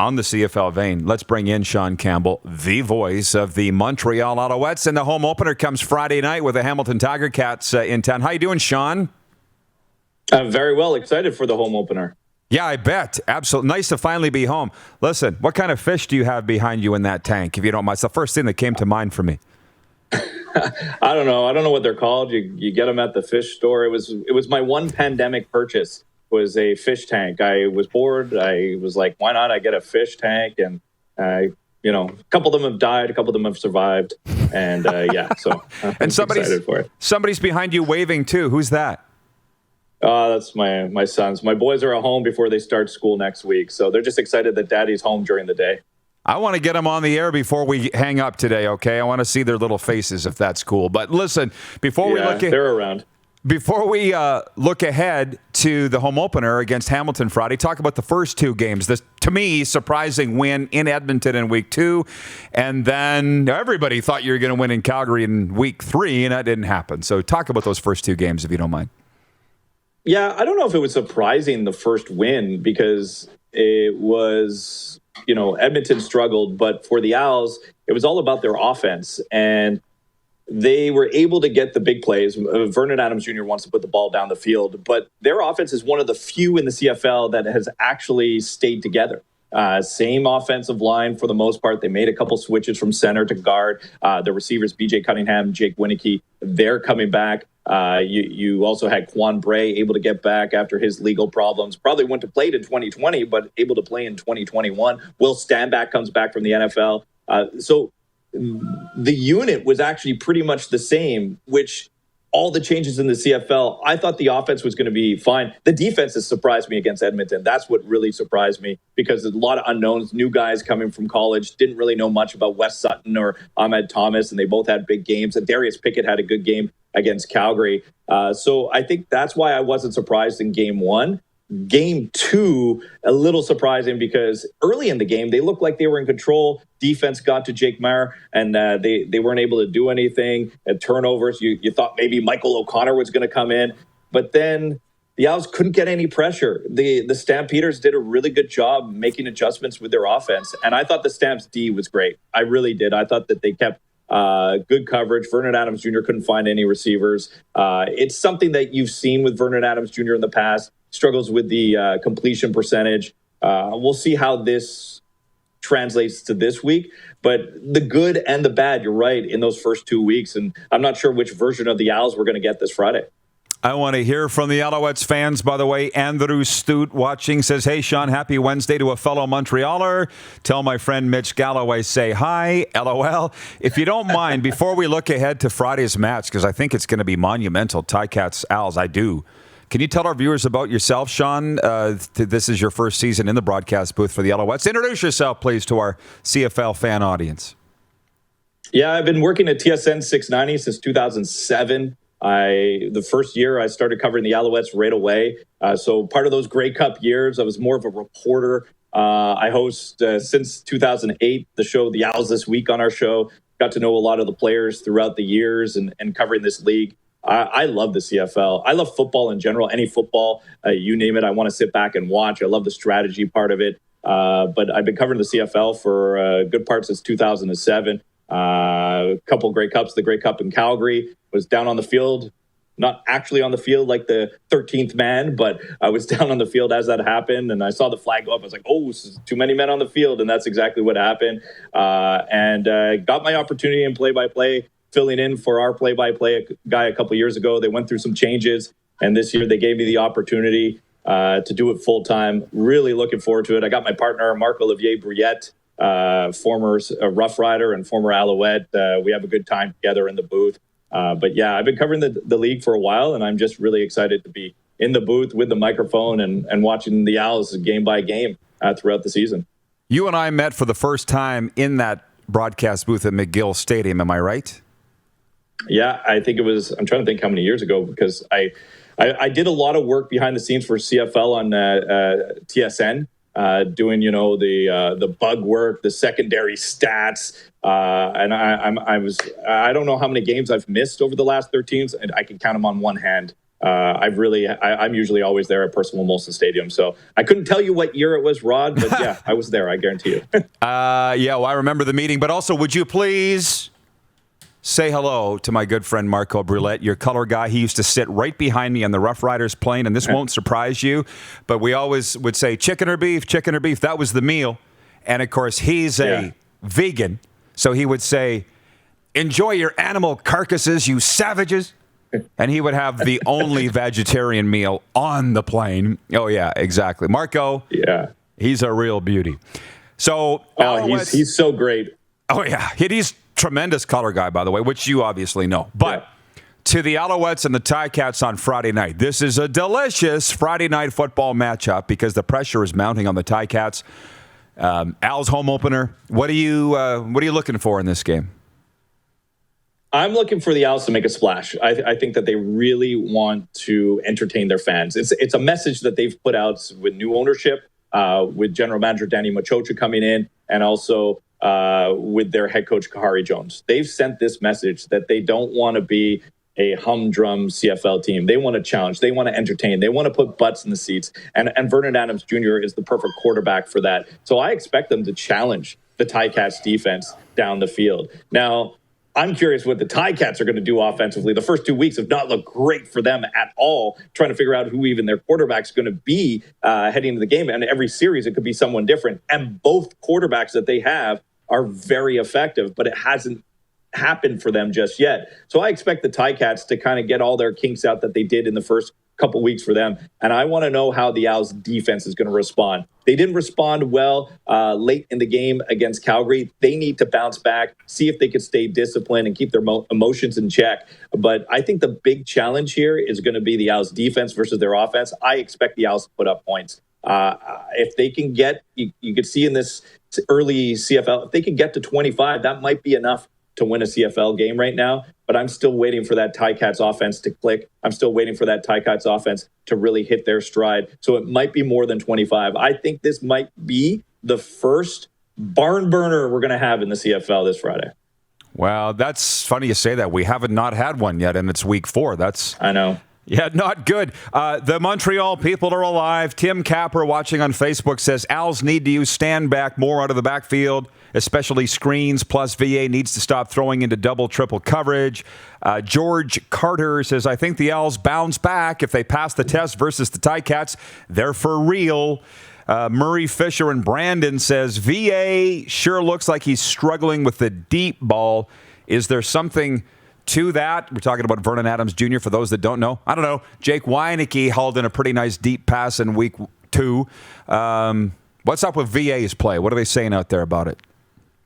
On the CFL vein, let's bring in Sean Campbell, the voice of the Montreal Alouettes, and the home opener comes Friday night with the Hamilton Tiger Cats in town. How you doing, Sean? I'm very well, excited for the home opener. Yeah, I bet. Absolutely. Nice to finally be home. Listen, what kind of fish do you have behind you in that tank, if you don't mind? It's the first thing that came to mind for me. I don't know what they're called. You get them at the fish store. It was my one pandemic purchase. Was a fish tank. I was bored. I was like, why not? I get a fish tank, and a couple of them have died, a couple of them have survived, and so I'm excited for it. Somebody's behind you waving too. Who's that? That's my sons. My boys are at home before they start school next week, so they're just excited that Daddy's home during the day. I want to get them on the air before we hang up today. Okay, I want to see their little faces if that's cool. But listen, before we look at they're around. Before we look ahead to the home opener against Hamilton Friday, talk about the first two games. This, to me, surprising win in Edmonton in week 2. And then everybody thought you were going to win in Calgary in week 3, and that didn't happen. So talk about those first two games, if you don't mind. Yeah, I don't know if it was surprising, the first win, because it was, Edmonton struggled. But for the Owls, it was all about their offense. And they were able to get the big plays. Vernon Adams Jr. wants to put the ball down the field, but their offense is one of the few in the CFL that has actually stayed together. Same offensive line for the most part. They made a couple switches from center to guard. The receivers, BJ Cunningham, Jake Winicky, they're coming back. You also had Quan Bray able to get back after his legal problems. Probably went to play in 2020, but able to play in 2021. Will Stanback comes back from the NFL. So the unit was actually pretty much the same, which all the changes in the CFL, I thought the offense was going to be fine. The defense has surprised me against Edmonton. That's what really surprised me, because there's a lot of unknowns, new guys coming from college, didn't really know much about Wes Sutton or Ahmed Thomas, and they both had big games. And Darius Pickett had a good game against Calgary. So I think that's why I wasn't surprised in game 1. Game 2, a little surprising, because early in the game, they looked like they were in control. Defense got to Jake Maier, and they weren't able to do anything. At turnovers, you thought maybe Michael O'Connor was going to come in, but then the Owls couldn't get any pressure. The Stampeders did a really good job making adjustments with their offense, and I thought the Stamps D was great. I really did. I thought that they kept good coverage. Vernon Adams Jr. couldn't find any receivers. It's something that you've seen with Vernon Adams Jr. in the past. Struggles with the completion percentage. We'll see how this translates to this week. But the good and the bad, you're right, in those first 2 weeks. And I'm not sure which version of the Owls we're going to get this Friday. I want to hear from the Alouettes fans, by the way. Andrew Stute watching says, hey, Sean, happy Wednesday to a fellow Montrealer. Tell my friend Mitch Galloway, say hi, LOL. If you don't mind, before we look ahead to Friday's match, because I think it's going to be monumental, Ticats, Owls, I do. Can you tell our viewers about yourself, Sean? This is your first season in the broadcast booth for the Alouettes. Introduce yourself, please, to our CFL fan audience. Yeah, I've been working at TSN 690 since 2007. The first year I started covering the Alouettes right away. So part of those Grey Cup years, I was more of a reporter. I host since 2008 the show The Owls This Week on our show. Got to know a lot of the players throughout the years and covering this league. I love the CFL. I love football in general. Any football, you name it, I want to sit back and watch. I love the strategy part of it. But I've been covering the CFL for a good part since 2007. A couple Grey Cups. The Grey Cup in Calgary, was down on the field. Not actually on the field like the 13th man, but I was down on the field as that happened. And I saw the flag go up. I was like, oh, too many men on the field. And that's exactly what happened. And got my opportunity in play-by-play, filling in for our play-by-play guy a couple years ago. They went through some changes, and this year they gave me the opportunity to do it full-time. Really looking forward to it. I got my partner, Marc-Olivier Brouillette, former Rough Rider and former Alouette. We have a good time together in the booth. But yeah, I've been covering the league for a while, and I'm just really excited to be in the booth with the microphone and watching the Owls game by game throughout the season. You and I met for the first time in that broadcast booth at McGill Stadium. Am I right? Yeah, I think it was, I'm trying to think how many years ago, because I did a lot of work behind the scenes for CFL on TSN, doing, the bug work, the secondary stats. And I don't know how many games I've missed over the last 13, and I can count them on one hand. I'm usually always there at Percival Molson Stadium. So I couldn't tell you what year it was, Rod, but yeah, I was there. I guarantee you. Yeah, well, I remember the meeting. But also, would you please say hello to my good friend Marco Brulette, your color guy? He used to sit right behind me on the Rough Riders plane, and this won't surprise you, but we always would say chicken or beef, chicken or beef. That was the meal. And, of course, he's a vegan, so he would say, enjoy your animal carcasses, you savages. And he would have the only vegetarian meal on the plane. Oh, yeah, exactly. Marco, he's a real beauty. So, he's so great. Oh, yeah. He's tremendous color guy, by the way, which you obviously know. But to the Alouettes and the Ticats on Friday night, this is a delicious Friday night football matchup because the pressure is mounting on the Ticats. Al's home opener. What are you looking for in this game? I'm looking for the Owls to make a splash. I think that they really want to entertain their fans. It's a message that they've put out with new ownership, with General Manager Danny Machocha coming in, and also with their head coach Kahari Jones. They've sent this message that they don't want to be a humdrum CFL team. They want to challenge. They want to entertain. They want to put butts in the seats. And Vernon Adams Jr. is the perfect quarterback for that. So I expect them to challenge the Ticats defense down the field. Now, I'm curious what the Ticats are going to do offensively. The first 2 weeks have not looked great for them at all, trying to figure out who even their quarterback's going to be heading into the game. And every series, it could be someone different. And both quarterbacks that they have are very effective, but it hasn't happened for them just yet. So I expect the Ticats to kind of get all their kinks out that they did in the first couple weeks for them. And I want to know how the Owls defense is going to respond. They didn't respond well late in the game against Calgary. They need to bounce back, see if they could stay disciplined and keep their emotions in check. But I think the big challenge here is going to be the Owls defense versus their offense. I expect the Owls to put up points. If they can get, you could see in this early CFL, if they can get to 25, that might be enough to win a CFL game right now, but I'm still waiting for that Ticats offense to click. I'm still waiting for that Ticats offense to really hit their stride. So it might be more than 25. I think this might be the first barn burner we're going to have in the CFL this Friday. Well, that's funny you say that. We haven't not had one yet, and it's week 4. I know. Yeah, not good. The Montreal people are alive. Tim Capper watching on Facebook says Owls need to use stand back more out of the backfield, especially screens, plus VA needs to stop throwing into double, triple coverage. George Carter says, I think the Owls bounce back if they pass the test versus the Ticats. They're for real. Murray Fisher and Brandon says, VA sure looks like he's struggling with the deep ball. Is there something to that? We're talking about Vernon Adams Jr. for those that don't know. I don't know. Jake Weineke hauled in a pretty nice deep pass in week 2. What's up with VA's play? What are they saying out there about it?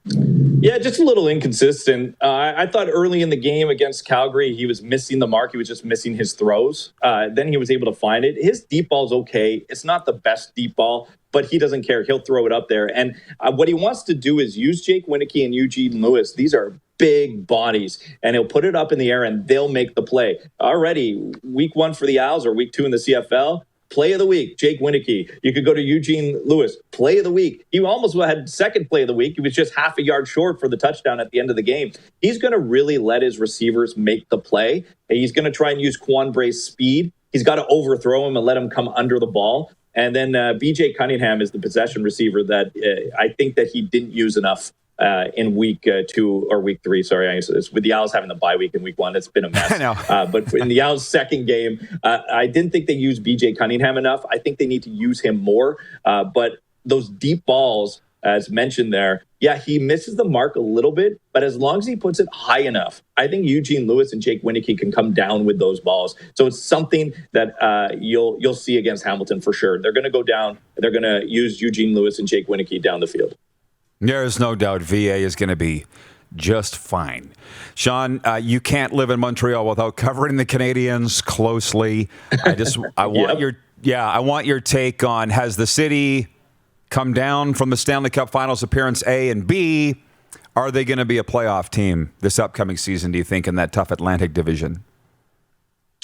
Yeah, just a little inconsistent. I thought early in the game against Calgary, he was missing the mark. He was just missing his throws. Then he was able to find it. His deep ball's okay. It's not the best deep ball, but he doesn't care. He'll throw it up there. And what he wants to do is use Jake Weineke and Eugene Lewis. These are big bodies, and he'll put it up in the air, and they'll make the play. Already, week 1 for the Owls or week 2 in the CFL, play of the week, Jake Weineke. You could go to Eugene Lewis, play of the week. He almost had second play of the week. He was just half a yard short for the touchdown at the end of the game. He's going to really let his receivers make the play. He's going to try and use Quan Bray's speed. He's got to overthrow him and let him come under the ball. And then BJ Cunningham is the possession receiver that I think that he didn't use enough in week 2 or week 3. Sorry, it's with the Owls having the bye week in week 1. It's been a mess. I know. But in the Owls' second game, I didn't think they used BJ Cunningham enough. I think they need to use him more. But those deep balls, as mentioned there, yeah, he misses the mark a little bit, but as long as he puts it high enough, I think Eugene Lewis and Jake Weineke can come down with those balls. So it's something that you'll see against Hamilton for sure. They're going to go down. They're going to use Eugene Lewis and Jake Weineke down the field. There's no doubt VA is going to be just fine. Sean, you can't live in Montreal without covering the Canadiens closely. I want your take on, has the city come down from the Stanley Cup Finals appearance, A, and B, are they going to be a playoff team this upcoming season, do you think, in that tough Atlantic division?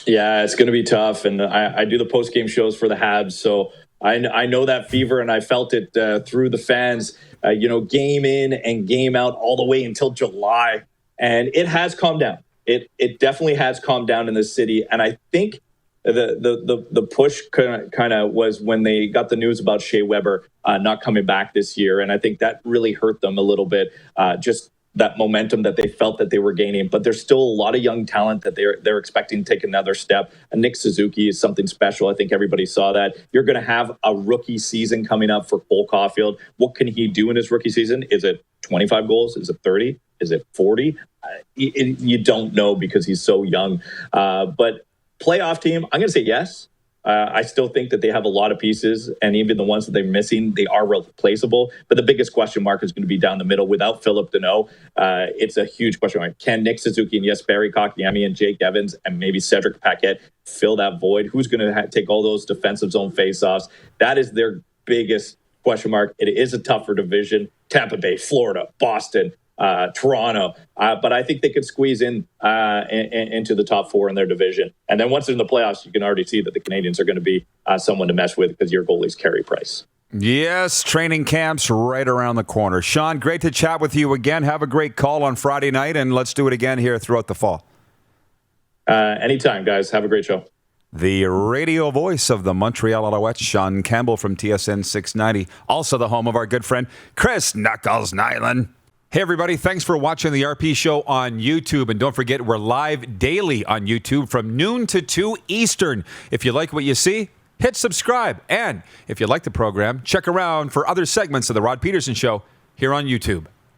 Yeah, it's going to be tough. And I do the post-game shows for the Habs, so I know that fever, and I felt it through the fans, game in and game out all the way until July. And it has calmed down. It definitely has calmed down in this city. And I think the push kind of was when they got the news about Shea Weber not coming back this year, and I think that really hurt them a little bit. Just that momentum that they felt that they were gaining, but there's still a lot of young talent that they're expecting to take another step. And Nick Suzuki is something special. I think everybody saw that. You're going to have a rookie season coming up for Cole Caulfield. What can he do in his rookie season? Is it 25 goals? Is it 30? Is it 40? You don't know because he's so young. But playoff team, I'm going to say yes. I still think that they have a lot of pieces, and even the ones that they're missing, they are replaceable. But the biggest question mark is going to be down the middle. Without Philip Deneau, it's a huge question mark. Can Nick Suzuki and Jesperi Kotkaniemi and Jake Evans and maybe Cedric Paquette fill that void? Who's going to take all those defensive zone faceoffs? That is their biggest question mark. It is a tougher division. Tampa Bay, Florida, Boston, Toronto, but I think they could squeeze in into the top four in their division. And then once they're in the playoffs, you can already see that the Canadiens are going to be someone to mess with because your goalie's Carey Price. Yes, training camps right around the corner. Sean, great to chat with you again. Have a great call on Friday night, and let's do it again here throughout the fall. Anytime, guys. Have a great show. The radio voice of the Montreal Alouettes, Sean Campbell from TSN 690, also the home of our good friend Chris Knuckles Nyland. Hey, everybody. Thanks for watching the RP Show on YouTube. And don't forget, we're live daily on YouTube from noon to 2 Eastern. If you like what you see, hit subscribe. And if you like the program, check around for other segments of the Rod Pedersen Show here on YouTube.